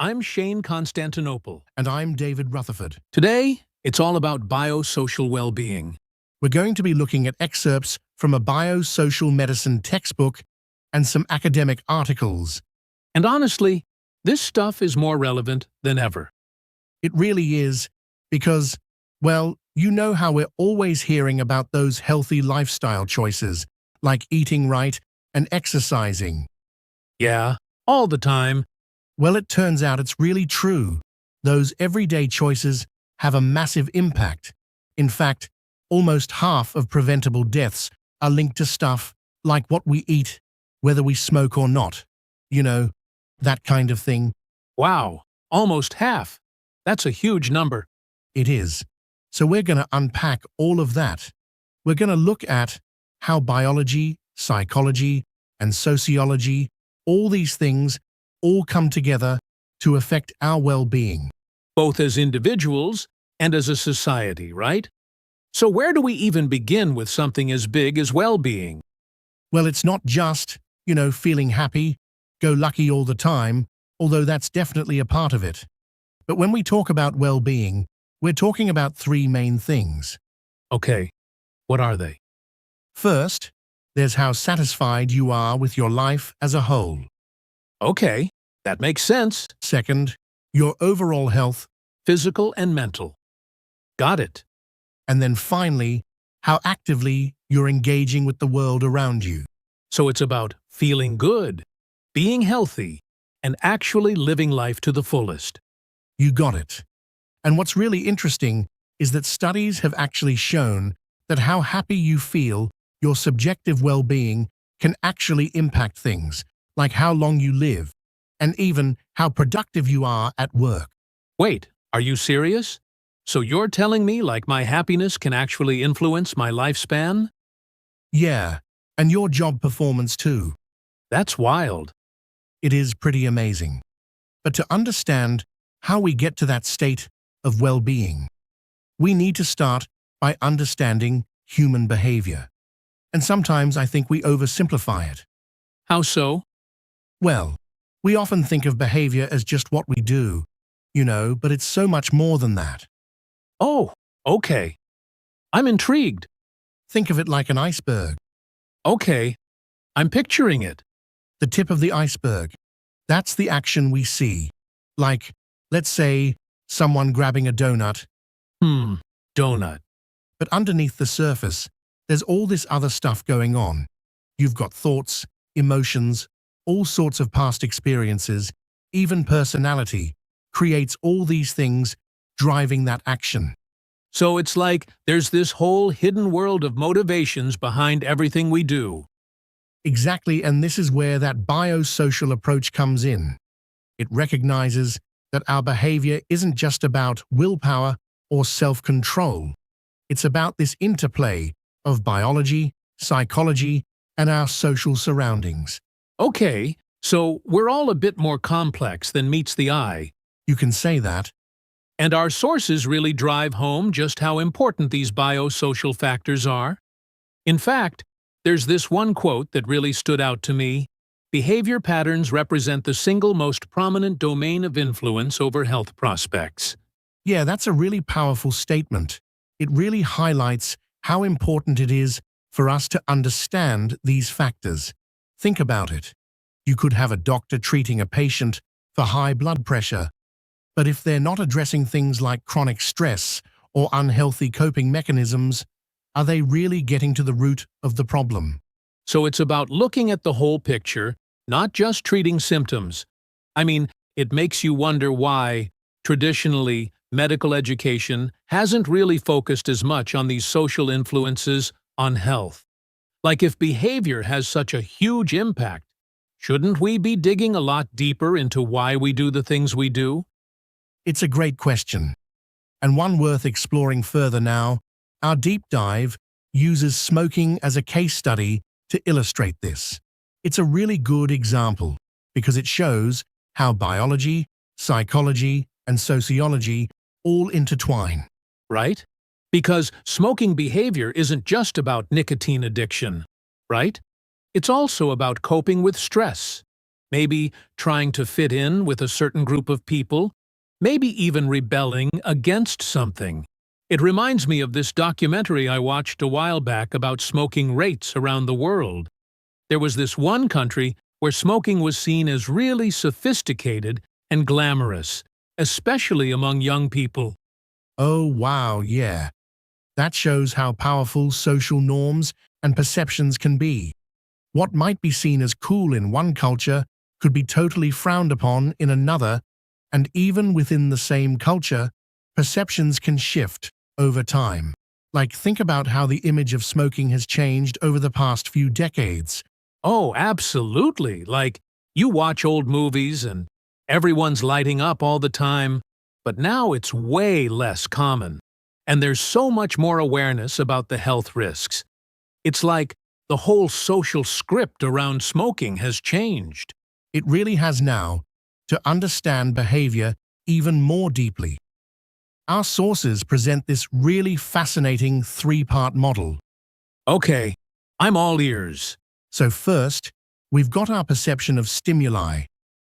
I'm Shane Constantinople. And I'm David Rutherford. Today, it's all about biosocial well-being. We're going to be looking at excerpts from a biosocial medicine textbook and some academic articles. And honestly, this stuff is more relevant than ever. It really is, because, well, you know how we're always hearing about those healthy lifestyle choices, like eating right and exercising. Yeah, all the time. Well, it turns out it's really true. Those everyday choices have a massive impact. In fact, almost half of preventable deaths are linked to stuff like what we eat, whether we smoke or not. You know, that kind of thing. Wow, almost half. That's a huge number. It is. So we're going to unpack all of that. We're going to look at how biology, psychology, and sociology, all these things, all come together to affect our well-being. Both as individuals and as a society, right? So where do we even begin with something as big as well-being? Well, it's not just, feeling happy, go lucky all the time, although that's definitely a part of it. But when we talk about well-being, we're talking about three main things. Okay, what are they? First, there's how satisfied you are with your life as a whole. Okay, that makes sense. Second, your overall health. Physical and mental. Got it. And then finally, how actively you're engaging with the world around you. So it's about feeling good, being healthy, and actually living life to the fullest. You got it. And what's really interesting is that studies have actually shown that how happy you feel, your subjective well-being, can actually impact things, like how long you live, and even how productive you are at work. Wait, are you serious? So you're telling me my happiness can actually influence my lifespan? Yeah, and your job performance too. That's wild. It is pretty amazing. But to understand how we get to that state of well-being, we need to start by understanding human behavior. And sometimes I think we oversimplify it. How so? Well, we often think of behavior as just what we do, but it's so much more than that. Oh, okay. I'm intrigued. Think of it like an iceberg. Okay, I'm picturing it. The tip of the iceberg. That's the action we see. Like, let's say, someone grabbing a donut. Donut. But underneath the surface, there's all this other stuff going on. You've got thoughts, emotions, all sorts of past experiences, even personality, creates all these things driving that action. So it's like there's this whole hidden world of motivations behind everything we do. Exactly, and this is where that biosocial approach comes in. It recognizes that our behavior isn't just about willpower or self-control. It's about this interplay of biology, psychology, and our social surroundings. Okay, so we're all a bit more complex than meets the eye. You can say that. And our sources really drive home just how important these biosocial factors are. In fact, there's this one quote that really stood out to me. Behavior patterns represent the single most prominent domain of influence over health prospects. Yeah, that's a really powerful statement. It really highlights how important it is for us to understand these factors. Think about it. You could have a doctor treating a patient for high blood pressure, but if they're not addressing things like chronic stress or unhealthy coping mechanisms, are they really getting to the root of the problem? So it's about looking at the whole picture, not just treating symptoms. I mean, it makes you wonder why, traditionally, medical education hasn't really focused as much on these social influences on health. Like if behavior has such a huge impact, shouldn't we be digging a lot deeper into why we do the things we do? It's a great question, and one worth exploring further now. Our deep dive uses smoking as a case study to illustrate this. It's a really good example because it shows how biology, psychology, and sociology all intertwine. Right? Because smoking behavior isn't just about nicotine addiction, right? It's also about coping with stress, maybe trying to fit in with a certain group of people, maybe even rebelling against something. It reminds me of this documentary I watched a while back about smoking rates around the world. There was this one country where smoking was seen as really sophisticated and glamorous, especially among young people. Oh, wow, yeah. That shows how powerful social norms and perceptions can be. What might be seen as cool in one culture could be totally frowned upon in another, and even within the same culture, perceptions can shift over time. Like, think about how the image of smoking has changed over the past few decades. Oh, absolutely. Like, you watch old movies and everyone's lighting up all the time, but now it's way less common. And there's so much more awareness about the health risks. It's like the whole social script around smoking has changed. It really has now, to understand behavior even more deeply. Our sources present this really fascinating three-part model. Okay, I'm all ears. So first, we've got our perception of stimuli,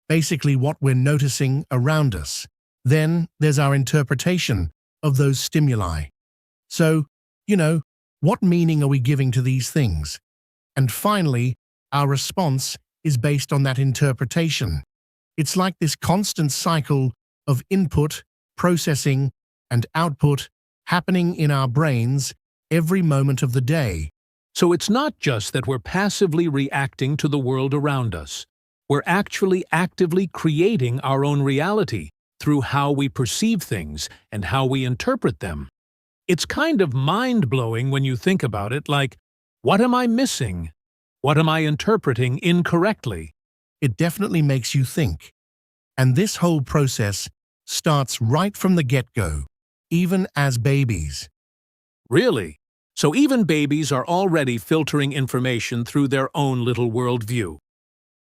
basically what we're noticing around us. Then there's our interpretation of those stimuli. So, what meaning are we giving to these things? And finally, our response is based on that interpretation. It's like this constant cycle of input, processing, and output happening in our brains every moment of the day. So it's not just that we're passively reacting to the world around us. We're actually actively creating our own reality through how we perceive things and how we interpret them. It's kind of mind-blowing when you think about it, like, what am I missing? What am I interpreting incorrectly? It definitely makes you think. And this whole process starts right from the get-go, even as babies. Really? So even babies are already filtering information through their own little worldview.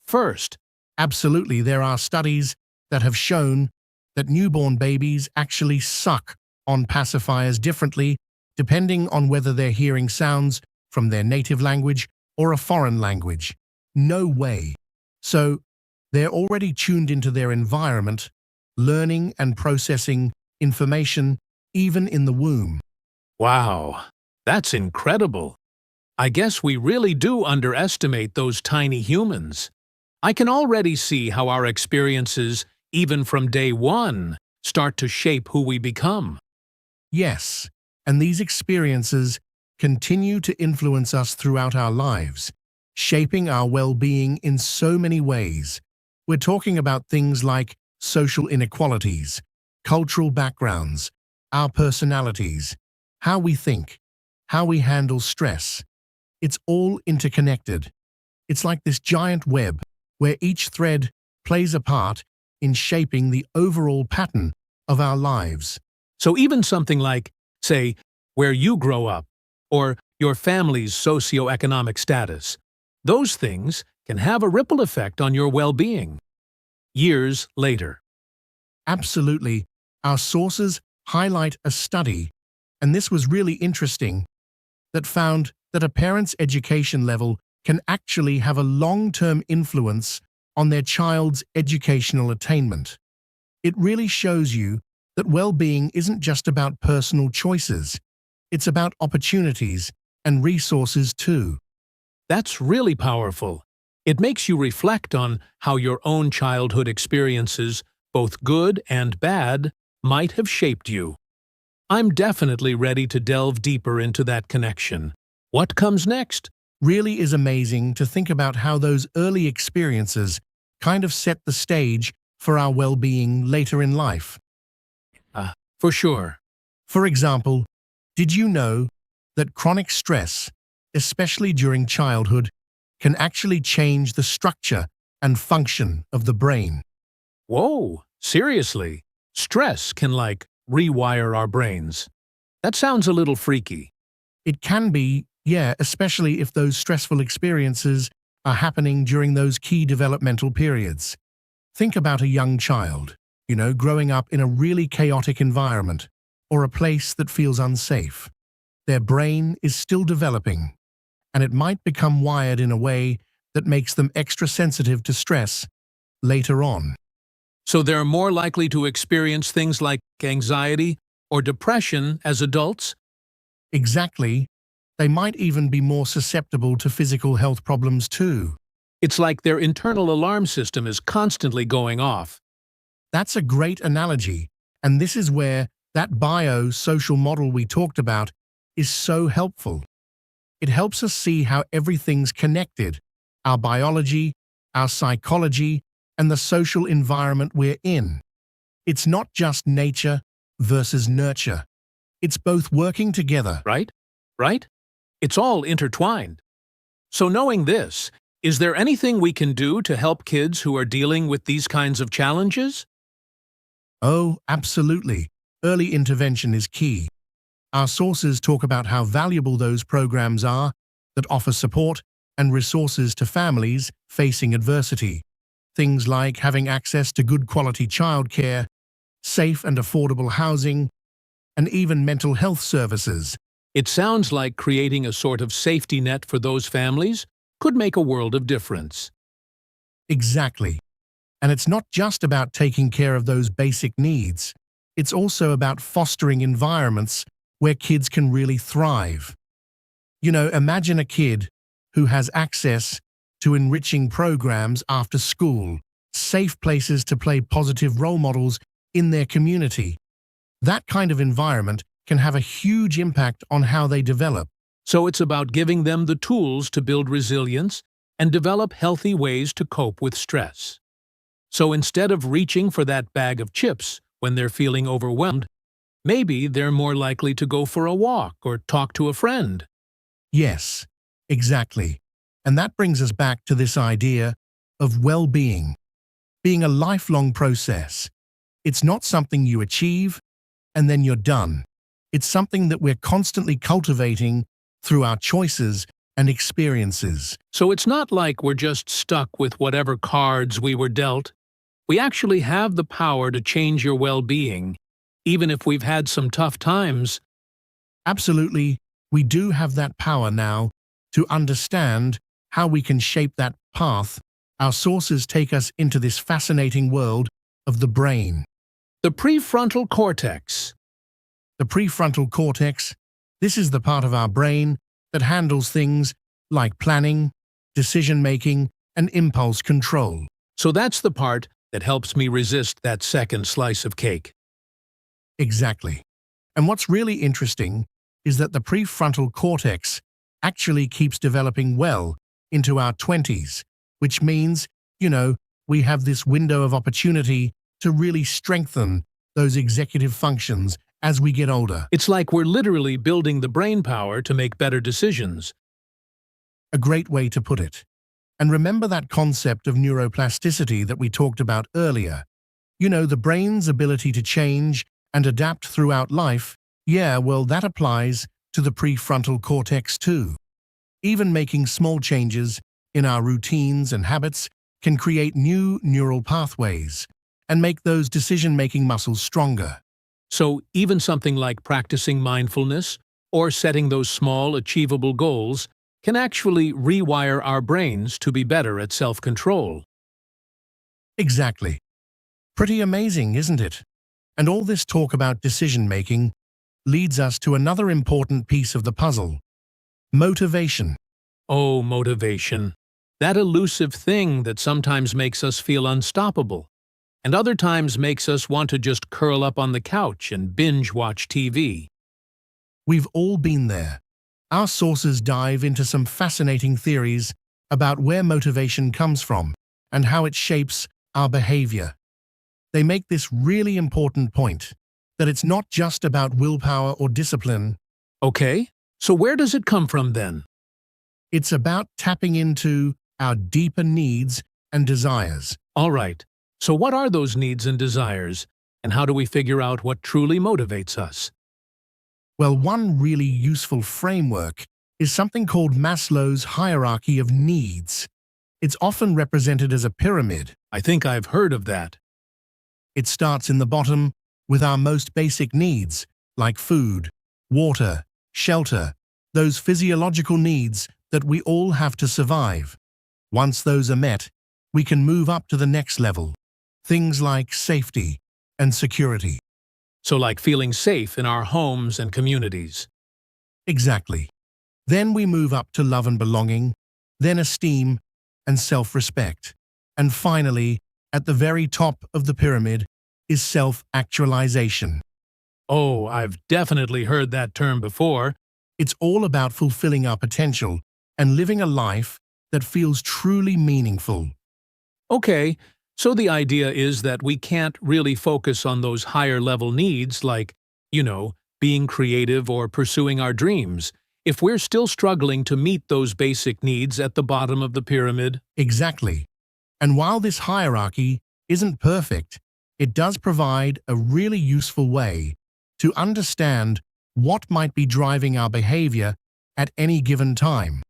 First, Absolutely, there are studies that have shown that newborn babies actually suck on pacifiers differently depending on whether they're hearing sounds from their native language or a foreign language. No way. So, they're already tuned into their environment, learning and processing information even in the womb. wow, that's incredible. I guess we really do underestimate those tiny humans. I can already see how our experiences, even from day one, start to shape who we become. Yes, and these experiences continue to influence us throughout our lives, shaping our well-being in so many ways. We're talking about things like social inequalities, cultural backgrounds, our personalities, how we think, how we handle stress. It's all interconnected. It's like this giant web where each thread plays a part in shaping the overall pattern of our lives. So even something like, say, where you grow up, or your family's socioeconomic status, those things can have a ripple effect on your well-being. Years later. Absolutely. Our sources highlight a study, and this was really interesting, that found that a parent's education level can actually have a long-term influence on their child's educational attainment. It really shows you that well-being isn't just about personal choices. It's about opportunities and resources too. That's really powerful. It makes you reflect on how your own childhood experiences, both good and bad, might have shaped you. I'm definitely ready to delve deeper into that connection. What comes next? Really is amazing to think about how those early experiences kind of set the stage for our well-being later in life. For sure. For example, did you know that chronic stress, especially during childhood, can actually change the structure and function of the brain? Whoa, seriously? Stress can, like, rewire our brains. That sounds a little freaky. It can be, yeah, especially if those stressful experiences are happening during those key developmental periods. Think about a young child, growing up in a really chaotic environment or a place that feels unsafe. Their brain is still developing, and it might become wired in a way that makes them extra sensitive to stress later on. So they're more likely to experience things like anxiety or depression as adults? Exactly. They might even be more susceptible to physical health problems too. It's like their internal alarm system is constantly going off. That's a great analogy, and this is where that bio-social model we talked about is so helpful. It helps us see how everything's connected: our biology, our psychology, and the social environment we're in. It's not just nature versus nurture. It's both working together. Right? Right? It's all intertwined. So knowing this, is there anything we can do to help kids who are dealing with these kinds of challenges? Oh, absolutely. Early intervention is key. Our sources talk about how valuable those programs are that offer support and resources to families facing adversity. Things like having access to good quality childcare, safe and affordable housing, and even mental health services. It sounds like creating a sort of safety net for those families could make a world of difference. Exactly. And it's not just about taking care of those basic needs. It's also about fostering environments where kids can really thrive. Imagine a kid who has access to enriching programs after school, safe places to play, positive role models in their community. That kind of environment can have a huge impact on how they develop. So it's about giving them the tools to build resilience and develop healthy ways to cope with stress. So instead of reaching for that bag of chips when they're feeling overwhelmed, maybe they're more likely to go for a walk or talk to a friend. Yes, exactly. And that brings us back to this idea of well-being, being a lifelong process. It's not something you achieve and then you're done. It's something that we're constantly cultivating through our choices and experiences. So it's not like we're just stuck with whatever cards we were dealt. We actually have the power to change your well-being, even if we've had some tough times. Absolutely, we do have that power now to understand how we can shape that path. Our sources take us into this fascinating world of the brain. The prefrontal cortex. The prefrontal cortex, this is the part of our brain that handles things like planning, decision-making, and impulse control. So that's the part that helps me resist that second slice of cake. Exactly. And what's really interesting is that the prefrontal cortex actually keeps developing well into our 20s, which means, we have this window of opportunity to really strengthen those executive functions as we get older. It's like we're literally building the brain power to make better decisions. A great way to put it. And remember that concept of neuroplasticity that we talked about earlier. The brain's ability to change and adapt throughout life. Yeah, well, that applies to the prefrontal cortex too. Even making small changes in our routines and habits can create new neural pathways and make those decision-making muscles stronger. So even something like practicing mindfulness or setting those small, achievable goals can actually rewire our brains to be better at self-control. Exactly. Pretty amazing, isn't it? And all this talk about decision-making leads us to another important piece of the puzzle: motivation. Oh, motivation. That elusive thing that sometimes makes us feel unstoppable, and other times makes us want to just curl up on the couch and binge-watch TV. We've all been there. Our sources dive into some fascinating theories about where motivation comes from and how it shapes our behavior. They make this really important point, that it's not just about willpower or discipline. Okay, so where does it come from then? It's about tapping into our deeper needs and desires. All right, so what are those needs and desires, and how do we figure out what truly motivates us? Well, one really useful framework is something called Maslow's hierarchy of needs. It's often represented as a pyramid. I think I've heard of that. It starts in the bottom with our most basic needs, like food, water, shelter, those physiological needs that we all have to survive. Once those are met, we can move up to the next level. Things like safety and security. So like feeling safe in our homes and communities. Exactly. Then we move up to love and belonging, then esteem and self-respect. And finally, at the very top of the pyramid is self-actualization. Oh, I've definitely heard that term before. It's all about fulfilling our potential and living a life that feels truly meaningful. Okay, so the idea is that we can't really focus on those higher level needs like, being creative or pursuing our dreams, if we're still struggling to meet those basic needs at the bottom of the pyramid. Exactly. And while this hierarchy isn't perfect, it does provide a really useful way to understand what might be driving our behavior at any given time.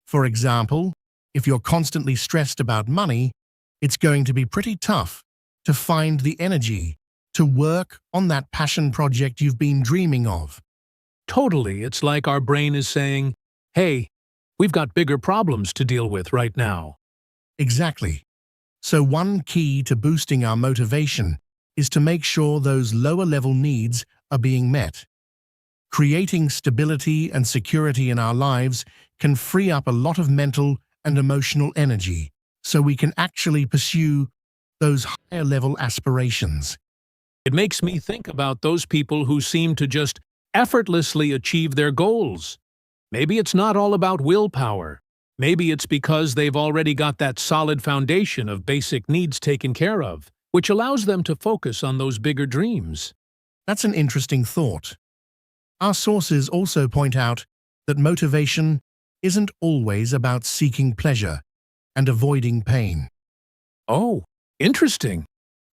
For example, if you're constantly stressed about money, it's going to be pretty tough to find the energy to work on that passion project you've been dreaming of. Totally, it's like our brain is saying, hey, we've got bigger problems to deal with right now. Exactly. So one key to boosting our motivation is to make sure those lower-level needs are being met. Creating stability and security in our lives can free up a lot of mental and emotional energy, so we can actually pursue those higher-level aspirations. It makes me think about those people who seem to just effortlessly achieve their goals. Maybe it's not all about willpower. Maybe it's because they've already got that solid foundation of basic needs taken care of, which allows them to focus on those bigger dreams. That's an interesting thought. Our sources also point out that motivation isn't always about seeking pleasure and avoiding pain. Oh, interesting.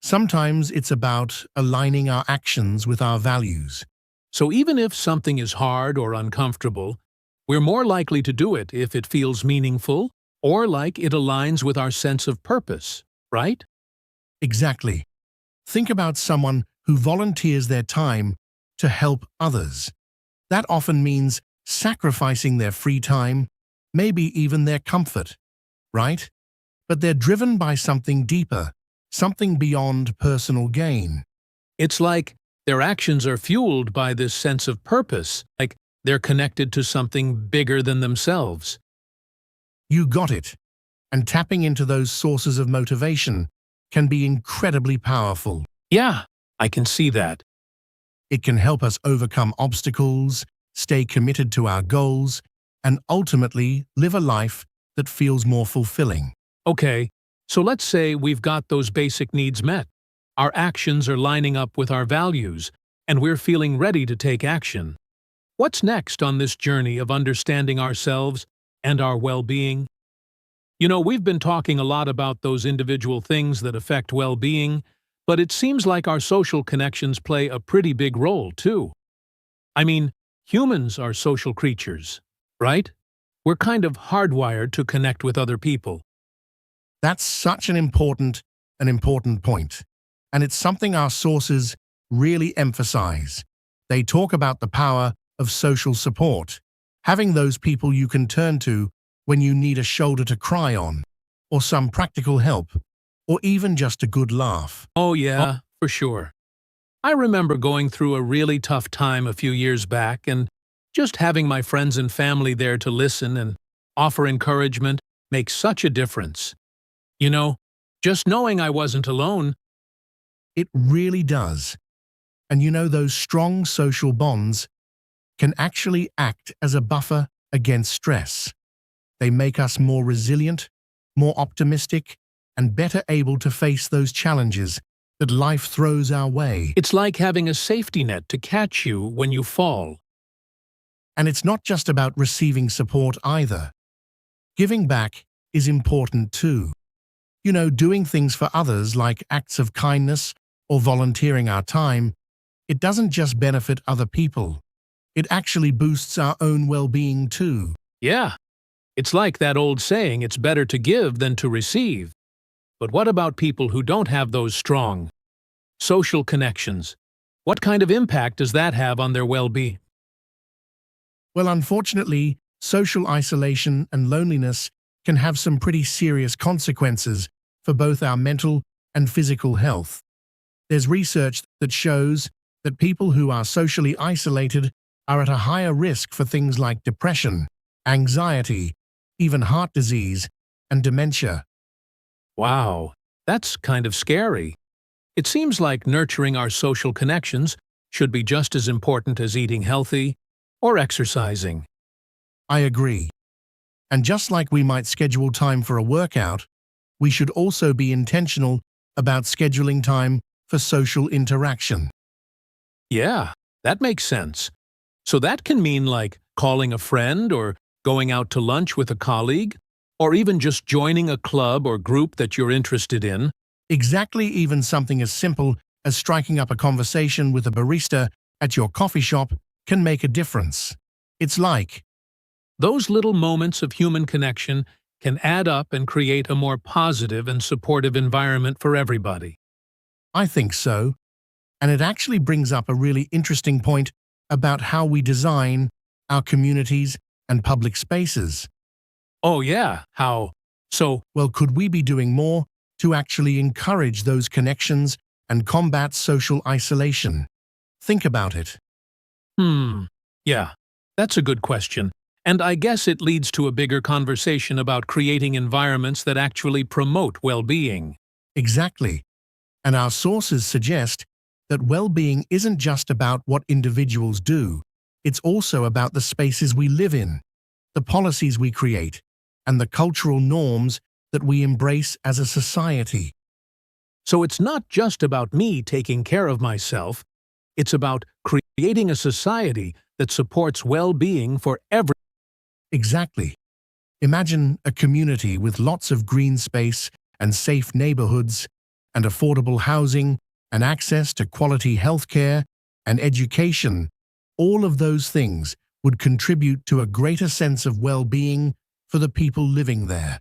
Sometimes it's about aligning our actions with our values. So even if something is hard or uncomfortable, we're more likely to do it if it feels meaningful or like it aligns with our sense of purpose, right? Exactly. Think about someone who volunteers their time to help others. That often means sacrificing their free time, maybe even their comfort, right? But they're driven by something deeper, something beyond personal gain. It's like their actions are fueled by this sense of purpose, like they're connected to something bigger than themselves. You got it. And tapping into those sources of motivation can be incredibly powerful. Yeah, I can see that. It can help us overcome obstacles, stay committed to our goals, and ultimately live a life that feels more fulfilling. Okay, so let's say we've got those basic needs met. Our actions are lining up with our values, and we're feeling ready to take action. What's next on this journey of understanding ourselves and our well-being? We've been talking a lot about those individual things that affect well-being, but it seems like our social connections play a pretty big role, too. I mean, humans are social creatures, right? We're kind of hardwired to connect with other people. That's such an important point. And it's something our sources really emphasize. They talk about the power of social support, having those people you can turn to when you need a shoulder to cry on, or some practical help, or even just a good laugh. Oh yeah, for sure. I remember going through a really tough time a few years back and just having my friends and family there to listen and offer encouragement makes such a difference. Just knowing I wasn't alone. It really does. And those strong social bonds can actually act as a buffer against stress. They make us more resilient, more optimistic, and better able to face those challenges that life throws our way. It's like having a safety net to catch you when you fall. And it's not just about receiving support either. Giving back is important too. Doing things for others like acts of kindness or volunteering our time, it doesn't just benefit other people. It actually boosts our own well-being too. Yeah, it's like that old saying, it's better to give than to receive. But what about people who don't have those strong social connections? What kind of impact does that have on their well-being? Well, unfortunately, social isolation and loneliness can have some pretty serious consequences for both our mental and physical health. There's research that shows that people who are socially isolated are at a higher risk for things like depression, anxiety, even heart disease, and dementia. Wow, that's kind of scary. It seems like nurturing our social connections should be just as important as eating healthy or exercising. I agree. And just like we might schedule time for a workout, we should also be intentional about scheduling time for social interaction. Yeah, that makes sense. So that can mean like calling a friend or going out to lunch with a colleague, or even just joining a club or group that you're interested in. Exactly, even something as simple as striking up a conversation with a barista at your coffee shop can make a difference. It's like, Those little moments of human connection can add up and create a more positive and supportive environment for everybody. I think so. And it actually brings up a really interesting point about how we design our communities and public spaces. Oh yeah, how? So, Well, could we be doing more to actually encourage those connections and combat social isolation? Think about it. yeah, that's a good question. And I guess it leads to a bigger conversation about creating environments that actually promote well-being. Exactly. And our sources suggest that well-being isn't just about what individuals do, it's also about the spaces we live in, the policies we create, and the cultural norms that we embrace as a society. So it's not just about me taking care of myself, it's about creating a society that supports well-being for everyone. Exactly. Imagine a community with lots of green space and safe neighborhoods and affordable housing and access to quality healthcare and education. All of those things would contribute to a greater sense of well-being for the people living there.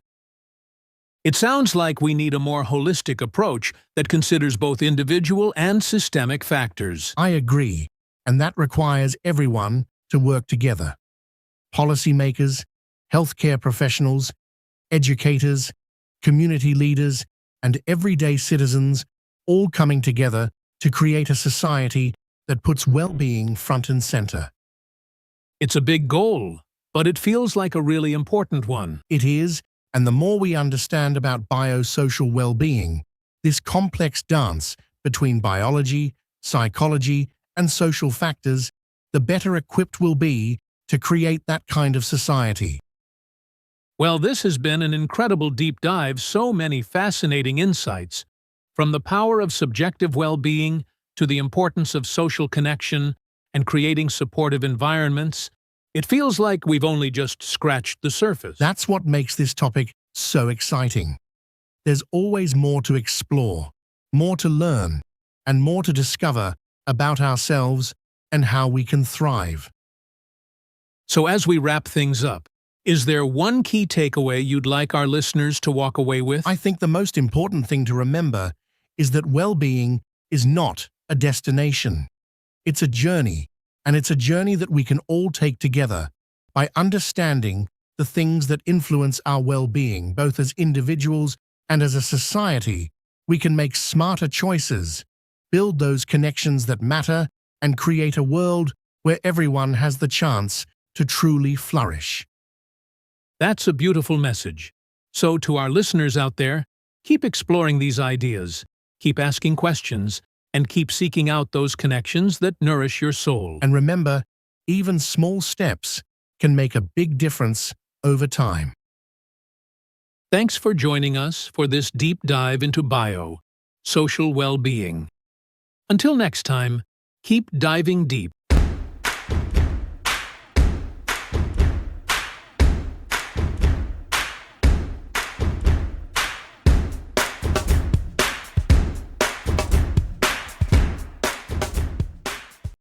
It sounds like we need a more holistic approach that considers both individual and systemic factors. I agree, and that requires everyone to work together. Policymakers, healthcare professionals, educators, community leaders, and everyday citizens all coming together to create a society that puts well-being front and center. It's a big goal, but it feels like a really important one. It is, and the more we understand about biosocial well-being, this complex dance between biology, psychology, and social factors, the better equipped we'll be to create that kind of society. Well, this has been an incredible deep dive, so many fascinating insights, from the power of subjective well-being to the importance of social connection and creating supportive environments. It feels like we've only just scratched the surface. That's what makes this topic so exciting. There's always more to explore, more to learn, and more to discover about ourselves and how we can thrive. So as we wrap things up, is there one key takeaway you'd like our listeners to walk away with? I think the most important thing to remember is that well-being is not a destination. It's a journey, and it's a journey that we can all take together. By understanding the things that influence our well-being, both as individuals and as a society, we can make smarter choices, build those connections that matter, and create a world where everyone has the chance to truly flourish. That's a beautiful message. So to our listeners out there, keep exploring these ideas, keep asking questions, and keep seeking out those connections that nourish your soul. And remember, even small steps can make a big difference over time. Thanks for joining us for this deep dive into social well-being. Until next time, keep diving deep